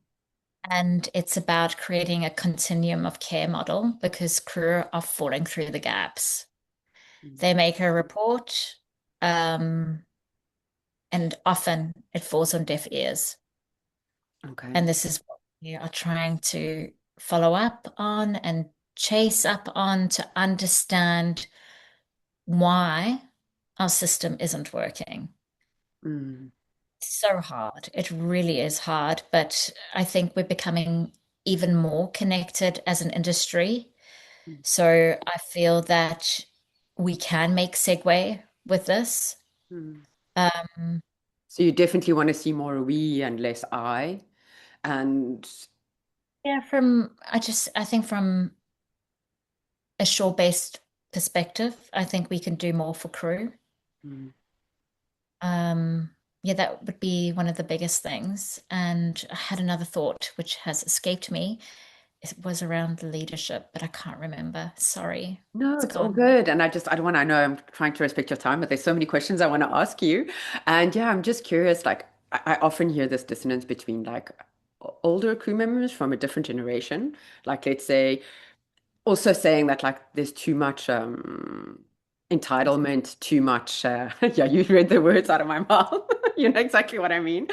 and it's about creating a continuum of care model because crew are falling through the gaps. They make a report, um, and often it falls on deaf ears.
Okay.
And this is what we are trying to follow up on and chase up on to understand why our system isn't working.
Mm.
So hard. It really is hard, but I think we're becoming even more connected as an industry. So I feel that we can make segue with this.
Mm.
Um,
So you definitely want to see more we and less I. And
yeah, I think from a shore-based perspective, I think we can do more for crew.
mm,
Um, yeah, that would be one of the biggest things. And I had another thought which has escaped me. It was around leadership, but I can't remember. Sorry.
no,
It's
it's all
gone.
good. And I don't want to, I know I'm trying to respect your time, but there's so many questions I want to ask you. And yeah, I'm just curious, like I often hear this dissonance between like older crew members from a different generation. Like let's say also saying that like there's too much entitlement, too much yeah, you read the words out of my mouth. You know exactly what I mean.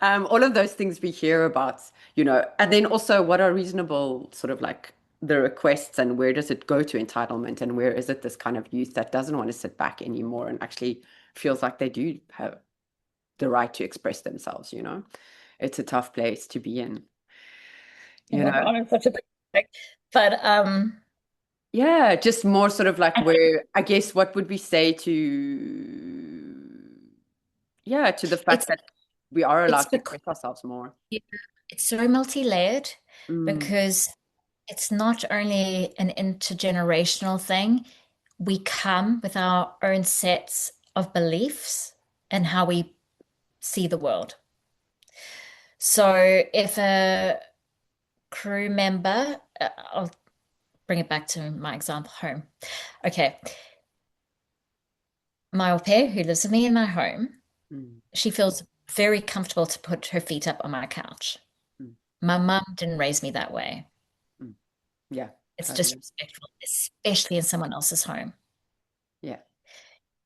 All of those things we hear about, and then also what are reasonable sort of like the requests and where does it go to entitlement and where is it this kind of youth that doesn't want to sit back anymore and actually feels like they do have the right to express themselves. It's a tough place to be in,
Oh
you
my
know.
God, I'm such a big mistake. But
Yeah, just more sort of like
I think
where I guess what would we say to, yeah, to the
it's
fact that we are
it's
allowed to
because
express ourselves more.
it's so multi-layered
Mm,
because it's not only an intergenerational thing. We come with our own sets of beliefs and how we see the world. So if a crew member, I'll bring it back to my example home. Okay, my au pair who lives with me in my home,
mm,
she feels very comfortable to put her feet up on my couch.
mm,
My mum didn't raise me that way.
mm. Yeah,
It's
totally.
disrespectful, especially in someone else's home.
Yeah.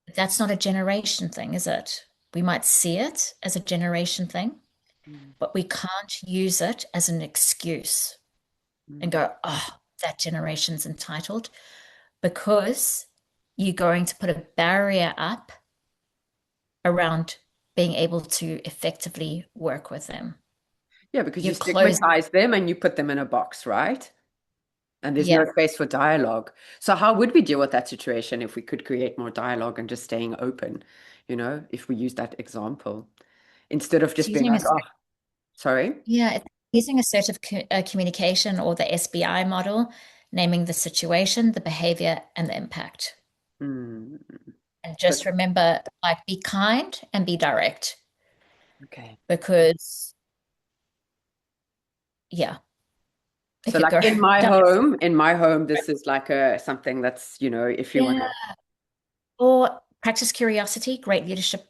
But that's not a generation thing, is it? We might see it as a generation thing.
Mm,
but we can't use it as an excuse and
mm.
go, oh, that generation's entitled, because you're going to put a barrier up around being able to effectively work with them.
Yeah, because you
You're closing,
stigmatize them and you put them in a box, right? And there's no
yeah,
space for dialogue. So how would we deal with that situation if we could create more dialogue and just staying open, if we use that example instead of
it's
just being
using a
like, oh, sorry.
yeah, it's using assertive communication or the SBI model, naming the situation, the behavior, and the impact.
Hmm.
And
So,
just remember, like, be kind and be direct
okay.
because, yeah, it
So
could
like
go down.
in my home, this is like a something that's, if you want
Yeah.
to.
Or practice curiosity, great leadership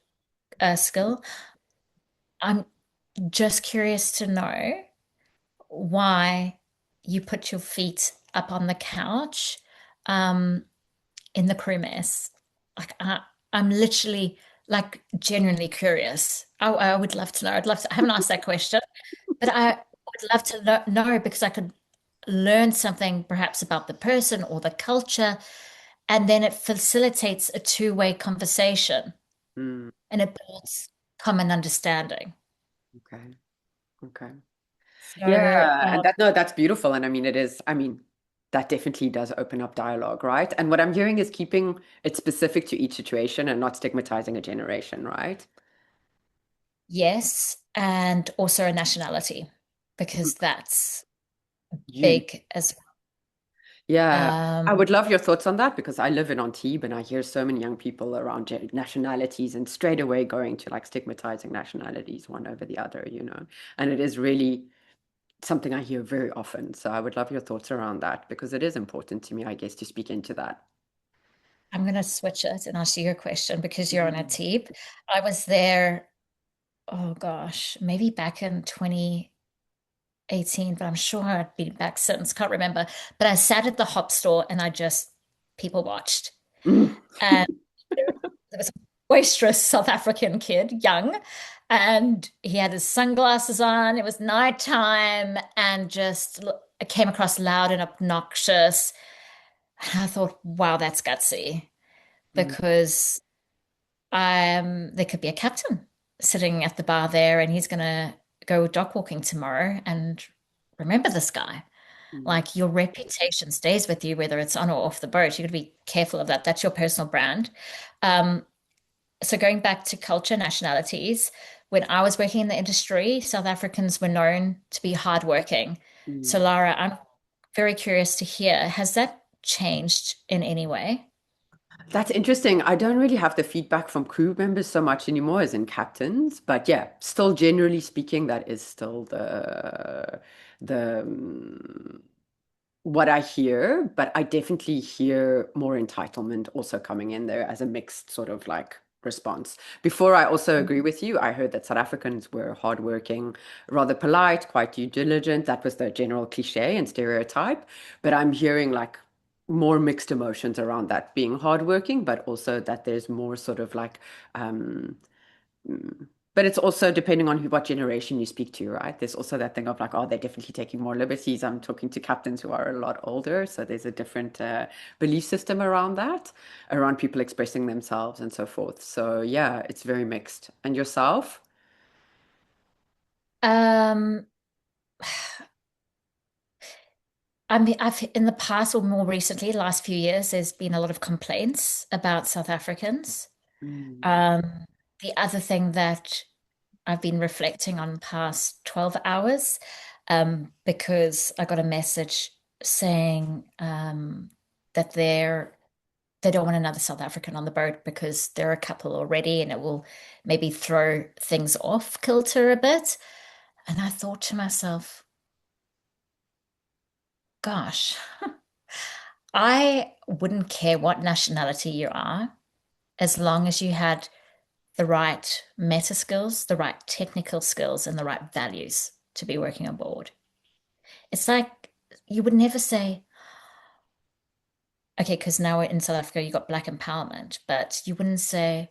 skill. I'm just curious to know why you put your feet up on the couch um, in the crew mess. Like, I'm literally, like, genuinely curious. I would love to know. I'd love to, I haven't asked that question, but I would love to know because I could learn something perhaps about the person or the culture, and then it facilitates a two-way conversation
Hmm.
and it builds common understanding.
Okay. Okay.
So,
Yeah, and that no, that's beautiful. And I mean, it is, I mean, that definitely does open up dialogue, right? And what I'm hearing is keeping it specific to each situation and not stigmatizing a generation, right?
yes, and also a nationality
Mm.
because that's
You.
big as
Yeah,
well.
I would love your thoughts on that because I live in Antibes and I hear so many young people around nationalities and straight away going to like stigmatizing nationalities one over the other. And it is really something I hear very often. So I would love your thoughts around that because it is important to me, I guess, to speak into that.
I'm going to switch it and ask you a question because you're on a
Mhm.
team. I was there, oh gosh, maybe back in 2018, but I'm sure I'd been back since, can't remember. But I sat at the hop store and I just people watched.
Mm.
And there was a boisterous South African kid, young, and he had his sunglasses on. It was nighttime and just it came across loud and obnoxious. And I thought, wow, that's gutsy
Mm.
because there could be a captain sitting at the bar there and he's going to go dock walking tomorrow. And remember this guy.
Mm.
Like your reputation stays with you, whether it's on or off the boat. You got to be careful of that. That's your personal brand. Um, so going back to culture, nationalities, when I was working in the industry, South Africans were known to be hardworking. So
Mm.
Lara, I'm very curious to hear, has that changed in any way?
That's interesting. I don't really have the feedback from crew members so much anymore as in captains, but yeah, still generally speaking, that is still the what I hear, but I definitely hear more entitlement also coming in there as a mixed sort of like response. Before, I also agree with you. I heard that South Africans were hardworking, rather polite, quite due diligent. That was the general cliche and stereotype. But I'm hearing like more mixed emotions around that being hardworking, but also that there's more sort of like um, Mm. But it's also depending on what generation you speak to, right? There's also that thing of like, oh, they're definitely taking more liberties. I'm talking to captains who are a lot older, so there's a different belief system around that, around people expressing themselves and so forth. So yeah, it's very mixed. And yourself?
Um, I mean, I've in the past or more recently, last few years, there's been a lot of complaints about South Africans.
Mm,
Um, the other thing that I've been reflecting on the past 12 hours, because I got a message saying that they don't want another South African on the boat because they're a couple already and it will maybe throw things off kilter a bit. And I thought to myself, gosh, I wouldn't care what nationality you are as long as you had the right meta skills, the right technical skills, and the right values to be working on board. It's like you would never say, okay, because now in South Africa you got black empowerment, but you wouldn't say,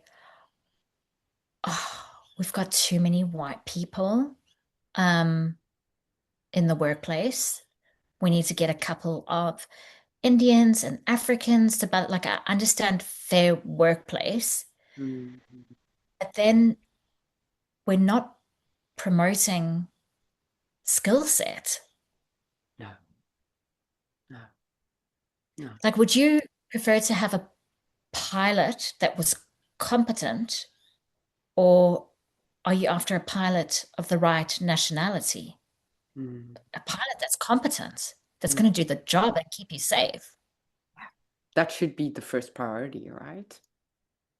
oh, we've got too many white people. um, in the workplace. We need to get a couple of Indians and Africans to like understand fair workplace.
Mm.
But then we're not promoting skill set.
No, no, no.
Like, would you prefer to have a pilot that was competent, or are you after a pilot of the right nationality?
Mm.
A pilot that's competent, that's
Mm.
going to do the job and keep you safe.
That should be the first priority, right?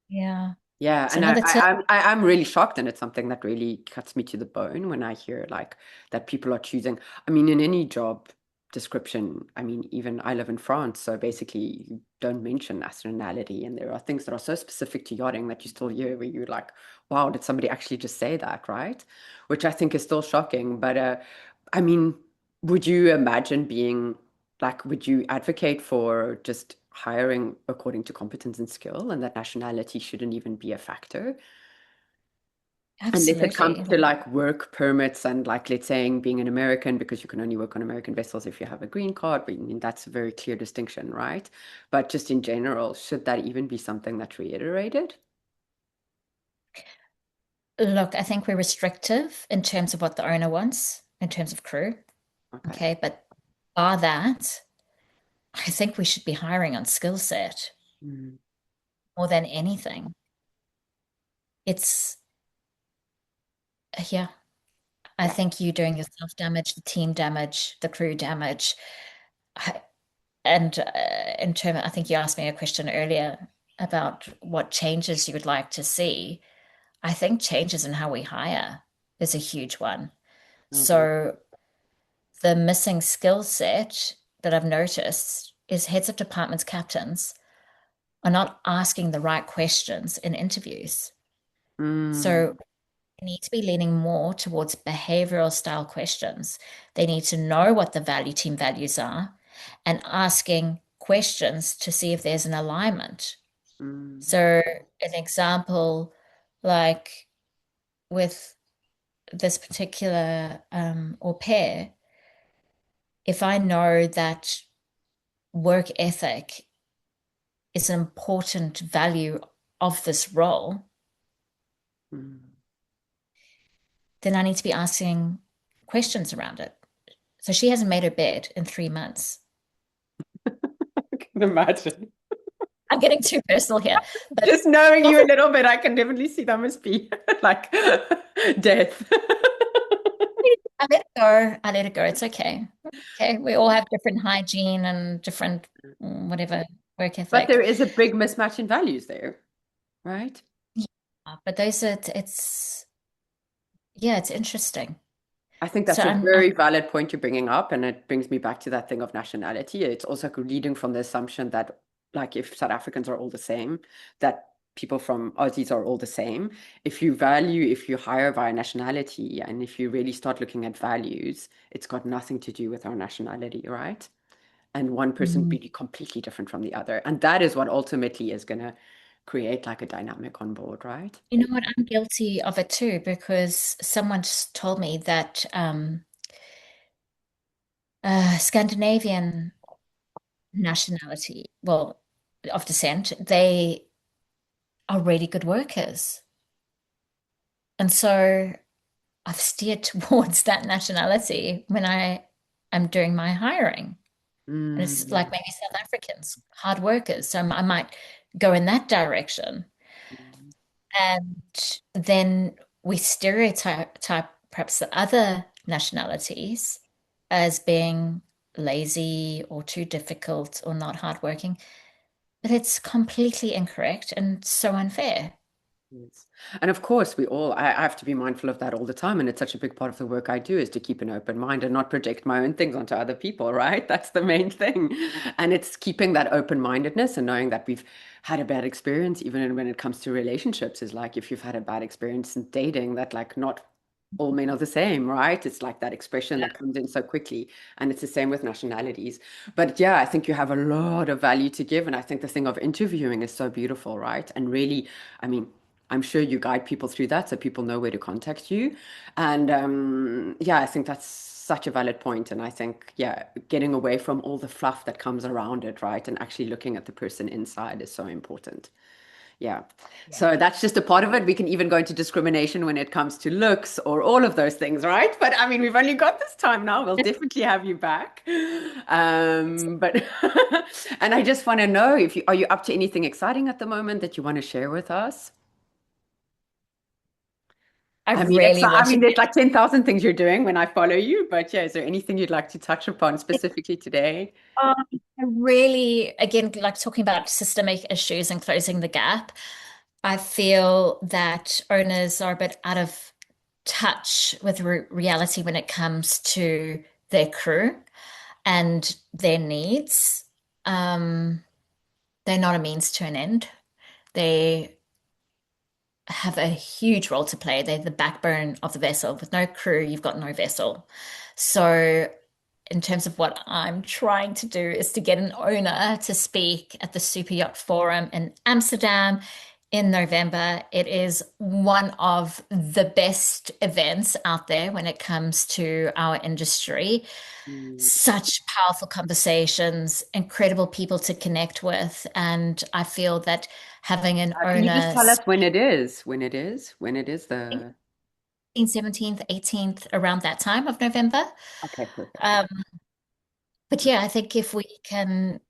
Yeah.
Yeah,
So
and
another tip.
I'm really shocked, and it's something that really cuts me to the bone when I hear like that people are choosing. I mean, in any job description, I mean, even I live in France, so basically you don't mention nationality, and there are things that are so specific to yachting that you still hear where you're like, wow, did somebody actually just say that, right? Which I think is still shocking. But I mean, would you imagine being like, would you advocate for just hiring according to competence and skill, and that nationality shouldn't even be a factor? Unless it comes
Absolutely.
to like work permits and like, let's saying being an American, because you can only work on American vessels if you have a green card, but I mean, that's a very clear distinction, right? But just in general, should that even be something that's reiterated?
Look, I think we're restrictive in terms of what the owner wants in terms of crew.
Okay.
Okay, but bar that, I think we should be hiring on skill set
Mm,
more than anything. It's, yeah, I
yeah.
think you doing yourself damage, the team damage, the crew damage. I, and in term, I think you asked me a question earlier about what changes you would like to see. I think changes in how we hire is a huge one.
I agree.
So the missing skill set that I've noticed is heads of departments, captains are not asking the right questions in interviews.
Mm,
So they need to be leaning more towards behavioral style questions. They need to know what the value team values are and asking questions to see if there's an alignment.
mm,
So, an example, like with this particular au pair, if I know that work ethic is an important value of this role,
mm.
then I need to be asking questions around it. So she hasn't made her bed in 3 months.
I can imagine.
I'm getting too personal here, but
Just knowing you a little bit, I can definitely see that must be like death.
I let it go. I let it go. It's okay. Okay. We all have different hygiene and different whatever work
But there
ethic.
is a big mismatch in values there, right?
Yeah, but those are, yeah, it's interesting.
I think
So
that's a very valid point you're bringing up, and it brings me back to that thing of nationality. It's also leading from the assumption that, like, if South Africans are all the same, that people from Aussies are all the same. If you hire by nationality, and if you really start looking at values, it's got nothing to do with our nationality, right? And one person
Mm.
be completely different from the other. And that is what ultimately is going to create like a dynamic on board, right?
You know what? I'm guilty of it too because someone just told me that Scandinavian nationality, well, of descent, they are really good workers. And so I've steered towards that nationality when I am doing my hiring. And it's like
Mm.
maybe South Africans, hard workers. So I might go in that direction. And then we stereotype perhaps the other nationalities as being lazy or too difficult or not hardworking. But it's completely incorrect and so unfair.
Yes. And of course, I have to be mindful of that all the time. And it's such a big part of the work I do is to keep an open mind and not project my own things onto other people, right? That's the main thing. And it's keeping that open-mindedness and knowing that we've had a bad experience, even when it comes to relationships, is like if you've had a bad experience in dating, that like not all men are the same, right? It's like that expression that comes in so quickly. And it's the same with nationalities. But yeah, I think you have a lot of value to give. And I think the thing of interviewing is so beautiful, right? And really, I mean, I'm sure you guide people through that so people know where to contact you. And yeah, I think that's such a valid point. And I think, yeah, getting away from all the fluff that comes around it, right? And actually looking at the person inside is so important. Yeah.
Yeah.
So that's just a part of it. We can even go into discrimination when it comes to looks or all of those things, right? But I mean, we've only got this time now. We'll definitely have you back. But and I just want to know if you are you up to anything exciting at the moment that you want to share with us?
I
I mean, it's
really
I
want to.
mean, there's like 10,000 things you're doing when I follow you, but yeah, is there anything you'd like to touch upon specifically today?
I really, again, like talking about systemic issues and closing the gap. I feel that owners are a bit out of touch with reality when it comes to their crew and their needs. Um, they're not a means to an end. They have a huge role to play. They're the backbone of the vessel. With no crew, you've got no vessel. So, in terms of what I'm trying to do, is to get an owner to speak at the Super Yacht Forum in Amsterdam in November. It is one of the best events out there when it comes to our industry.
Mm.
Such powerful conversations, incredible people to connect with. And I feel that having an
Can you just
owner
tell us when it is? When it is the
17th, 18th, around that time of November.
Okay, perfect.
Um, but yeah, I think if we can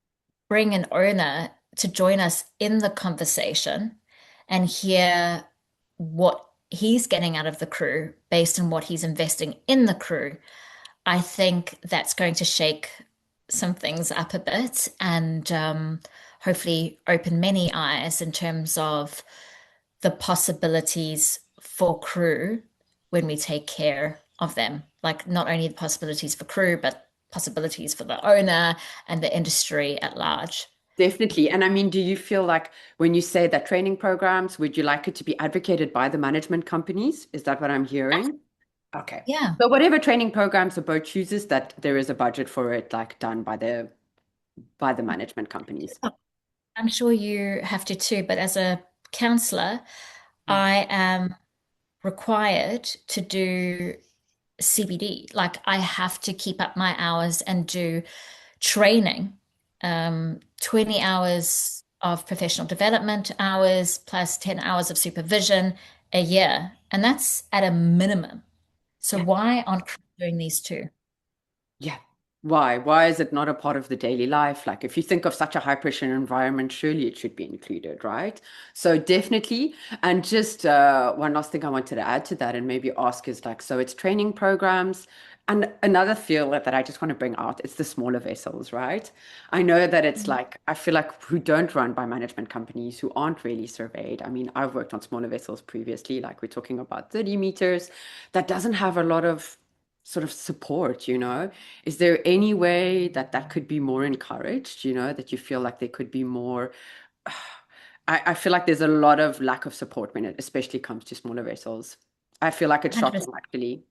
bring an owner to join us in the conversation and hear what he's getting out of the crew based on what he's investing in the crew, I think that's going to shake some things up a bit and hopefully open many eyes in terms of the possibilities for crew when we take care of them. Like not only the possibilities for crew, but possibilities for the owner and the industry at large.
Definitely. And I mean, do you feel like when you say that training programs, would you like it to be advocated by the management companies? Is that what I'm hearing? Okay.
Yeah.
So whatever training programs the boat chooses, that there is a budget for it, like done by the management companies.
I'm sure you have to too, but as a counselor,
Mm.
I am required to do CBD. Like I have to keep up my hours and do training, 20 hours of professional development hours plus 10 hours of supervision a year. And that's at a minimum. So
Yeah.
why aren't crew doing these two?
Yeah. Why? Why is it not a part of the daily life? Like, if you think of such a high pressure environment, surely it should be included, right? So, definitely. And just one last thing I wanted to add to that and maybe ask is like, so it's training programs. And another field that I just want to bring out is the smaller vessels, right? I know that it's like, I feel like who don't run by management companies who aren't really surveyed. I mean, I've worked on smaller vessels previously, like we're talking about 30 meters, that doesn't have a lot of sort of support, you know? Is there any way that that could be more encouraged, you know, that you feel like there could be more? I feel like there's a lot of lack of support when it especially comes to smaller vessels. I feel like it's shocking
100%
actually.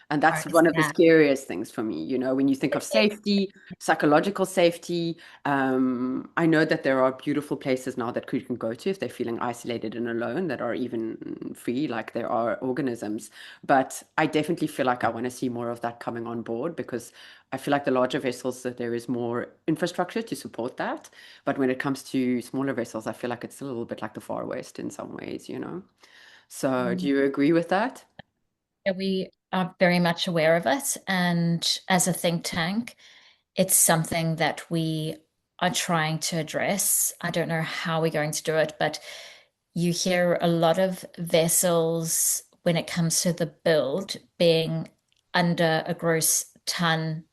And that's
is
one of the
that.
scariest things for me, you know, when you think of safety, psychological safety. I know that there are beautiful places now that crew can go to if they're feeling isolated and alone that are even free, like there are organisms. But I definitely feel like I want to see more of that coming on board because I feel like the larger vessels that there is more infrastructure to support that. But when it comes to smaller vessels, I feel like it's a little bit like the Far West in some ways, you know. So do
Mm.
you agree with that?
Yeah, we are very much aware of it. And as a think tank, it's something that we are trying to address. I don't know how we're going to do it, but you hear a lot of vessels when it comes to the build being under a gross ton.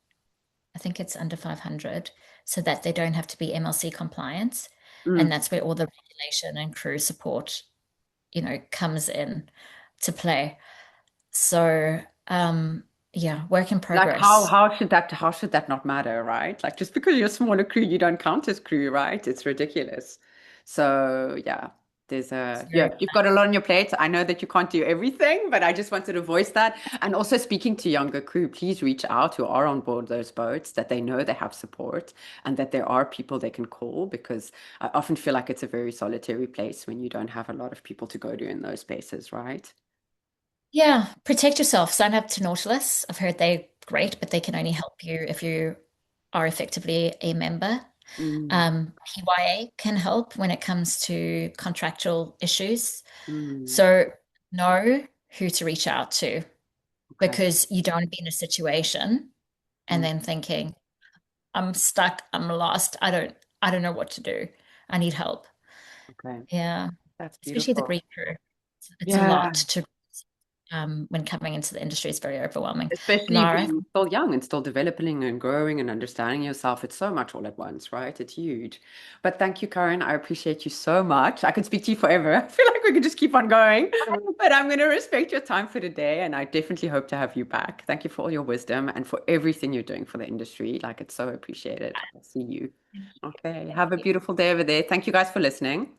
I think it's under 500, so that they don't have to be MLC compliant. And
Mm.
that's where all the regulation and crew support, comes in to play. So, yeah, work in
Like how
progress.
how should that not matter, right? Like just because you're a smaller crew, you don't count as crew, right? It's ridiculous. So yeah.
It's
yeah,
very
you've got a lot on your plate. I know that you can't do everything, but I just wanted to voice that. And also speaking to younger crew, please reach out who are on board those boats that they know they have support and that there are people they can call because I often feel like it's a very solitary place when you don't have a lot of people to go to in those spaces, right?
Yeah, protect yourself. Sign up to Nautilus. I've heard they're great, but they can only help you if you are effectively a member.
Mm,
PYA can help when it comes to contractual issues.
mm,
So know who to reach out to
okay.
because you don't want to be in a situation and
Mm,
then thinking, I'm stuck, I'm lost, I don't know what to do. I need help.
okay.
Yeah.
That's
Especially the
beautiful.
Greek crew. It's a lot
Yeah.
to when coming into the industry is very overwhelming.
Especially
Lara,
being still young and still developing and growing and understanding yourself. It's so much all at once, right? It's huge. But thank you, Karen. I appreciate you so much. I could speak to you forever. I feel like we could just keep on going. But I'm going to respect your time for today, and I definitely hope to have you back. Thank you for all your wisdom and for everything you're doing for the industry. Like, it's so appreciated. I'll see you. Okay.
thank
Have a
you.
beautiful day over there. Thank you guys for listening.